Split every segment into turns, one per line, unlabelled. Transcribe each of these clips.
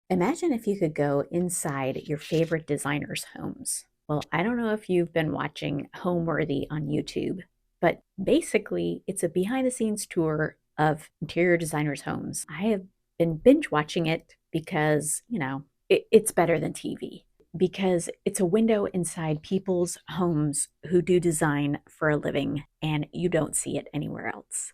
Imagine if you could go inside your favorite designers' homes. Well, I don't know if you've been watching Homeworthy on YouTube, but basically, it's a behind the scenes tour of interior designers' homes. I have been binge watching it because, it's better than TV, because it's a window inside people's homes who do design for a living, and you don't see it anywhere else.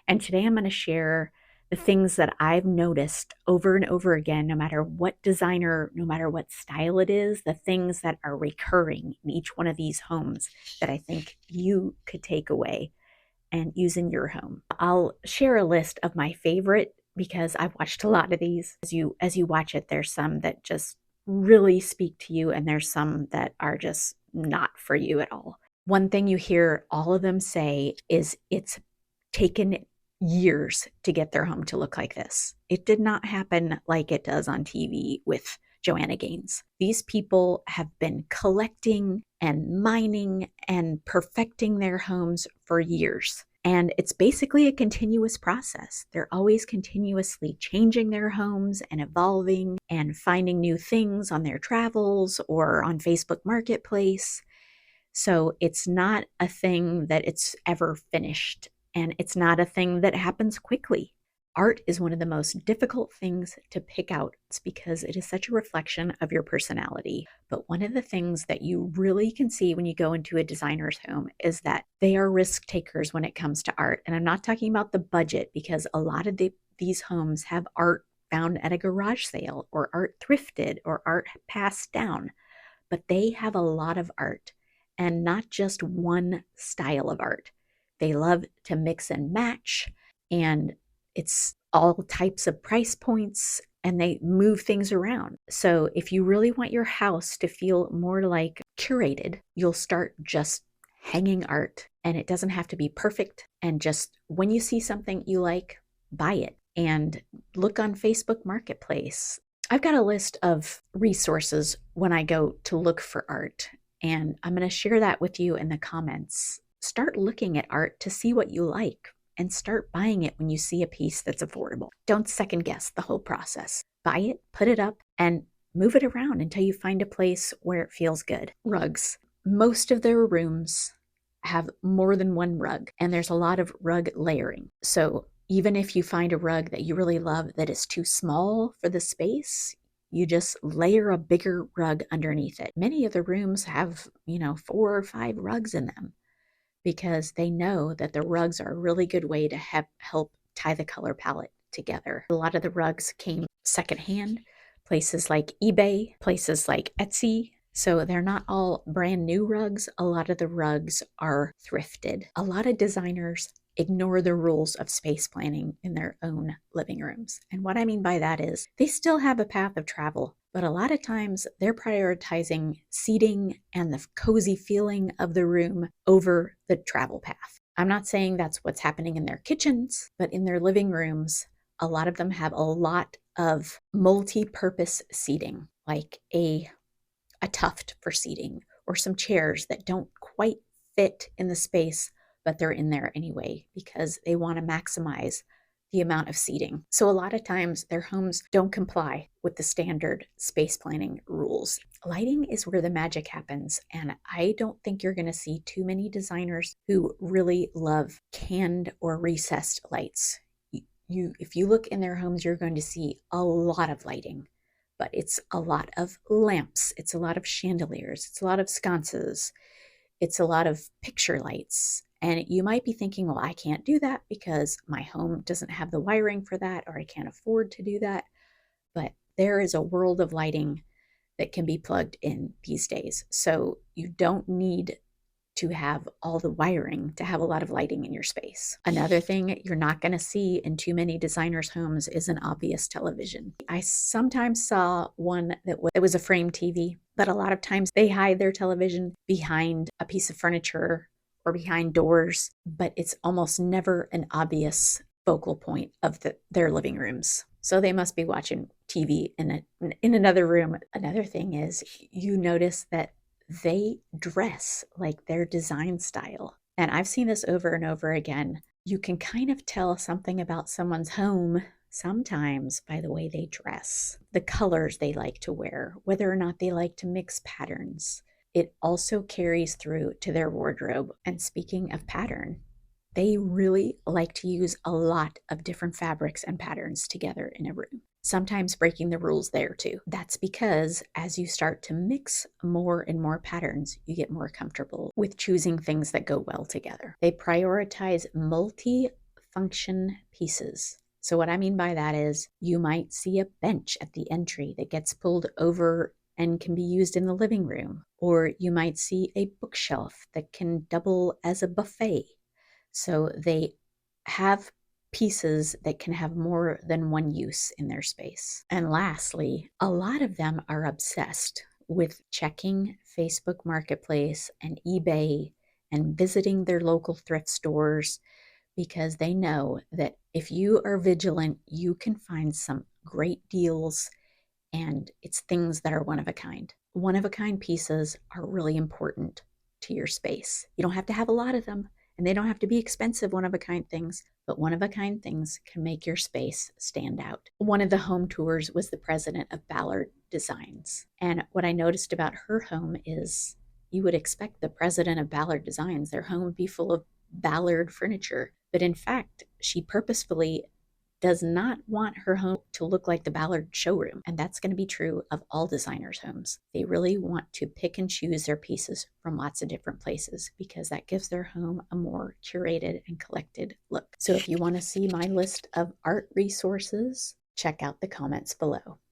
And today I'm going to share the things that I've noticed over and over again, no matter what designer, no matter what style it is, the things that are recurring in each one of these homes that I think you could take away and use in your home. I'll share a list of my favorite because I've watched a lot of these. As you watch it, there's some that just really speak to you and there's some that are just not for you at all. One thing you hear all of them say is it's taken years to get their home to look like this. It did not happen like it does on TV with Joanna Gaines. These people have been collecting and mining and perfecting their homes for years. And it's basically a continuous process. They're always continuously changing their homes and evolving and finding new things on their travels or on Facebook Marketplace. So it's not a thing that it's ever finished, and it's not a thing that happens quickly. Art is one of the most difficult things to pick out. It's because it is such a reflection of your personality. But one of the things that you really can see when you go into a designer's home is that they are risk takers when it comes to art. And I'm not talking about the budget, because a lot of these homes have art found at a garage sale or art thrifted or art passed down. But they have a lot of art, and not just one style of art. They love to mix and match, and it's all types of price points, and they move things around. So if you really want your house to feel more like curated, you'll start just hanging art, and it doesn't have to be perfect. And just when you see something you like, buy it and look on Facebook Marketplace. I've got a list of resources when I go to look for art, and I'm going to share that with you in the comments. Start looking at art to see what you like and start buying it when you see a piece that's affordable. Don't second guess the whole process. Buy it, put it up, and move it around until you find a place where it feels good. Rugs. Most of their rooms have more than one rug, and there's a lot of rug layering. So even if you find a rug that you really love that is too small for the space, you just layer a bigger rug underneath it. Many of the rooms have, 4 or 5 rugs in them because they know that the rugs are a really good way to help tie the color palette together. A lot of the rugs came secondhand, places like eBay, places like Etsy. So they're not all brand new rugs. A lot of the rugs are thrifted. A lot of designers ignore the rules of space planning in their own living rooms. And what I mean by that is they still have a path of travel, but a lot of times they're prioritizing seating and the cozy feeling of the room over the travel path. I'm not saying that's what's happening in their kitchens, but in their living rooms, a lot of them have a lot of multi-purpose seating, like a tuft for seating or some chairs that don't quite fit in the space, but they're in there anyway because they want to maximize the amount of seating. So a lot of times their homes don't comply with the standard space planning rules. Lighting is where the magic happens, and I don't think you're going to see too many designers who really love canned or recessed lights. If you look in their homes, you're going to see a lot of lighting, but it's a lot of lamps, it's a lot of chandeliers, it's a lot of sconces, it's a lot of picture lights. And you might be thinking, well, I can't do that because my home doesn't have the wiring for that, or I can't afford to do that. But there is a world of lighting that can be plugged in these days. So you don't need to have all the wiring to have a lot of lighting in your space. Another thing you're not going to see in too many designers' homes is an obvious television. I sometimes saw one that was a frame TV, but a lot of times they hide their television behind a piece of furniture or behind doors, but it's almost never an obvious focal point of their living rooms. So they must be watching TV in another room. Another thing is you notice that they dress like their design style. And I've seen this over and over again. You can kind of tell something about someone's home sometimes by the way they dress, the colors they like to wear, whether or not they like to mix patterns. It also carries through to their wardrobe. And speaking of pattern, they really like to use a lot of different fabrics and patterns together in a room, sometimes breaking the rules there too. That's because as you start to mix more and more patterns, you get more comfortable with choosing things that go well together. They prioritize multi-function pieces. So what I mean by that is you might see a bench at the entry that gets pulled over and can be used in the living room, or you might see a bookshelf that can double as a buffet. So they have pieces that can have more than one use in their space. And lastly, a lot of them are obsessed with checking Facebook Marketplace and eBay and visiting their local thrift stores because they know that if you are vigilant, you can find some great deals, and it's things that are one of a kind. One of a kind pieces are really important to your space. You don't have to have a lot of them, and they don't have to be expensive one of a kind things, but one of a kind things can make your space stand out. One of the home tours was the president of Ballard Designs. And what I noticed about her home is you would expect the president of Ballard Designs, their home would be full of Ballard furniture. But in fact, she purposefully does not want her home to look like the Ballard showroom. And that's going to be true of all designers' homes. They really want to pick and choose their pieces from lots of different places because that gives their home a more curated and collected look. So if you want to see my list of art resources, check out the comments below.